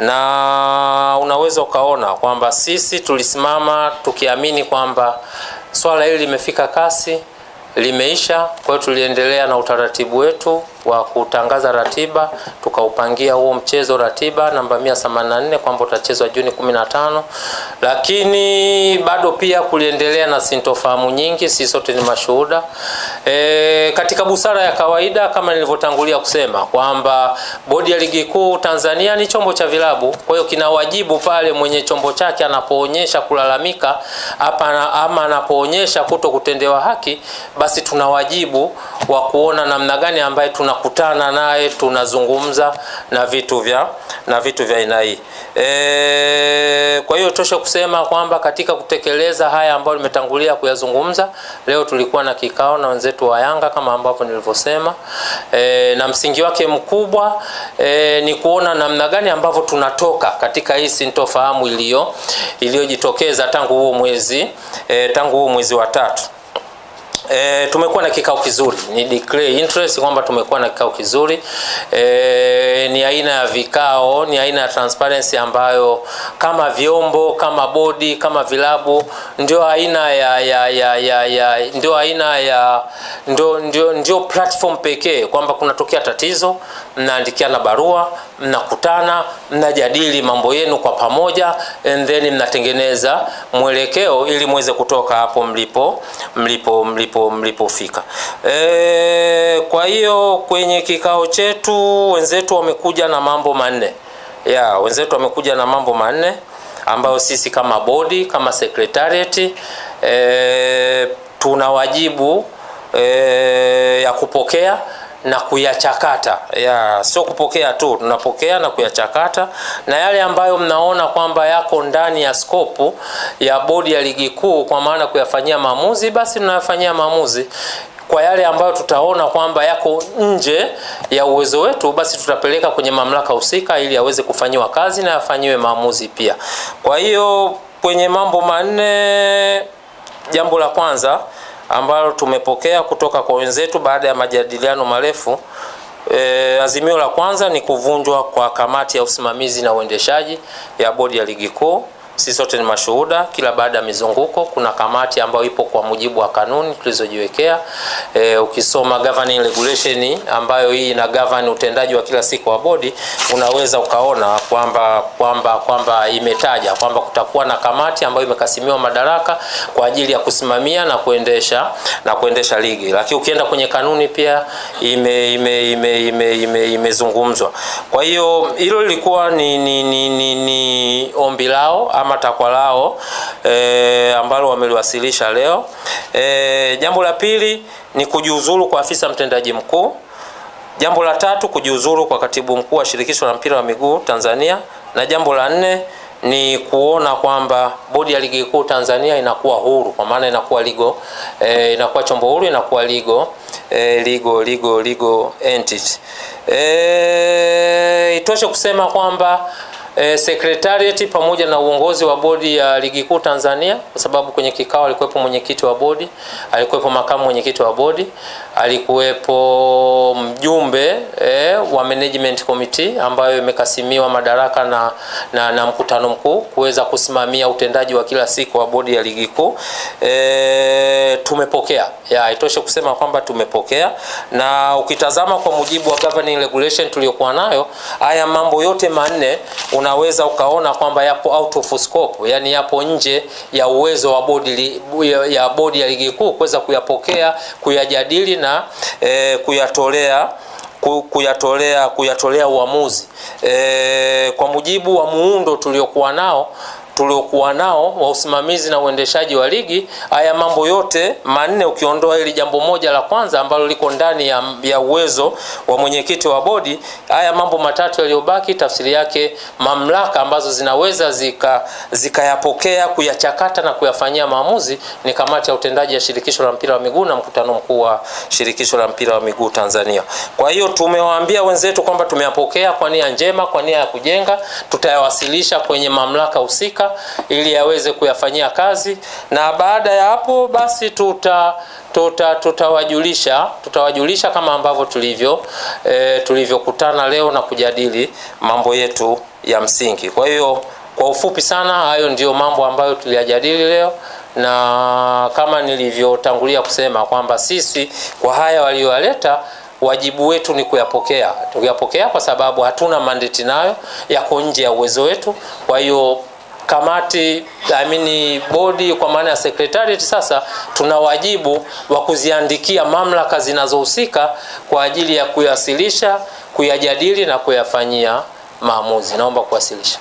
na unaweza ukaona kwamba sisi tulisimama tukiamini kwamba swala hili limefika kasi, limeisha. Kwa hiyo tuliendelea na utaratibu wetu wa kutangaza ratiba, tukaupangia huo mchezo ratiba namba 184 kwamba utachezwa Juni 15, lakini bado pia kuliendelea na sintofahamu nyingi, sisi sote ni mashuhuda. Katika busara ya kawaida kama nilivyotangulia kusema kwamba Bodi ya Ligi Kuu Tanzania ni chombo cha vilabu, kwa hiyo kina wajibu pale mwenye chombo chake anapoonyesha kulalamika ama anapoonyesha kutokutendewa haki, basi tuna wajibu wa kuona namna gani ambaye tunakutana naye, tunazungumza na vitu vya aina hii. Kwa hiyo tosha kusema kwamba katika kutekeleza haya ambayo nimetangulia kuyazungumza, leo tulikuwa na kikao na wenzetu wa Yanga kama ambavyo nilivyosema, na msingi wake mkubwa ni kuona namna gani ambavyo tunatoka katika hii sintofahamu iliyojitokeza tangu huo mwezi wa 3. Tumekuwa na kikao kizuri, ni declare interest kwamba tumekuwa na kikao kizuri. Ni aina ya vikao, ni aina ya transparency ambayo kama vyombo, kama bodi, kama vilabu ndio ndio platform pekee kwamba kunatokea tatizo, mnaandikiana barua, mnakutana, mnajadili mambo yenu kwa pamoja, and then mnatengeneza mwelekeo ili muweze kutoka hapo mlipofika. Kwa hiyo kwenye kikao chetu wenzetu wamekuja na mambo manne. Wenzetu wamekuja na mambo manne ambayo sisi kama bodi, kama secretariat tuna wajibu ya kupokea na kuyachakata. Sio kupokea tu, tunapokea na kuyachakata, na yale ambayo mnaona kwamba yako ndani ya skopu ya Bodi ya Ligi Kuu kwa maana kuyafanyia maamuzi, basi tunayafanyia maamuzi. Kwa yale ambayo tutaona kwamba yako nje ya uwezo wetu, basi tutapeleka kwenye mamlaka husika ili yaweze kufanyiwa kazi na yafanyiwe maamuzi pia. Kwa hiyo kwenye mambo manne, jambo la kwanza ambalo tumepokea kutoka kwa wenzetu baada ya majadiliano marefu, azimio la kwanza ni kuvunjwa kwa kamati ya usimamizi na uendeshaji ya Bodi ya Ligi Kuu. Sisi sote ni mashuhuda, kila baada ya mizunguko kuna kamati ambayo ipo kwa mujibu wa kanuni tulizojiwekea. Ukisoma governing regulation ambayo hii ina govern utendaji wa kila siku wa bodi, unaweza ukaona kwamba imetaja kwamba kutakuwa na kamati ambayo imekasimiwa madaraka kwa ajili ya kusimamia na kuendesha ligi. Lakini ukienda kwenye kanuni pia imezungumzwa. Kwa hiyo hilo lilikuwa ni ombi lao ama takwa lao ambalo wameliwasilisha leo. Jambo la pili ni kujiuzulu kwa afisa mtendaji mkuu. Jambo la tatu kujiuzulu kwa katibu mkuu wa Shirikisho la Mpira wa Miguu Tanzania, na jambo la nne ni kuona kwamba Bodi ya Ligi Kuu Tanzania inakuwa huru, kwa maana inakuwa inakuwa chombo huru, inakuwa legal entity. Itoshe kusema kwamba secretariat pamoja na uongozi wa Bodi ya Ligi Kuu Tanzania, kwa sababu kwenye kikao alikuwepo mwenyekiti wa bodi, alikuwepo makamu mwenyekiti wa bodi, alikuwepo mjumbe wa management committee ambayo imekasimiwa madaraka na mkutano mkuu kuweza kusimamia utendaji wa kila siku wa Bodi ya Ligi Kuu. Tumepokea. Itoshe kusema kwamba tumepokea, na ukitazama kwa mujibu wa governing regulation tuliyokuwa nayo, haya mambo yote manne unaweza ukaona kwamba yapo out of scope, yani yapo nje ya uwezo wa Bodi ya Ligi Kuu kuweza kuyapokea, kuyajadili na kuyatolea uamuzi. Kwa mujibu wa muundo tuliokuwa nao wa usimamizi na uendeshaji wa ligi, haya mambo yote manne ukiondoa hili jambo moja la kwanza ambalo liko ndani ya uwezo wa mwenyekiti wa bodi, haya mambo matatu yaliyobaki tafsiri yake mamlaka ambazo zinaweza zikayapokea, kuyachakata na kuyafanyia maamuzi ni kamati ya utendaji ya Shirikisho la Mpira wa Miguu na mkutano mkuu wa Shirikisho la Mpira wa Miguu Tanzania. Kwa hiyo tumewaambia wenzetu kwamba tumeyapokea kwa nia njema, kwa nia ya kujenga, tutayawasilisha kwenye mamlaka husika ili yaweze kuyafanyia kazi, na baada ya hapo basi tutawajulisha kama ambavyo tulivyokutana leo na kujadili mambo yetu ya msingi. Kwa hiyo kwa ufupi sana, hayo ndio mambo ambayo tuliyajadili leo, na kama nilivyotangulia kusema kwamba sisi kwa haya walioyaleta, wajibu wetu ni kuyapokea. Tukiyapokea kwa sababu hatuna mandate nayo, yako nje ya uwezo wetu. Kwa hiyo kamati, bodi kwa maana ya secretariat, sasa tuna wajibu wa kuziandikia mamlaka zinazohusika kwa ajili ya kuyawasilisha, kuyajadili na kuyafanyia maamuzi. Naomba kuwasilisha.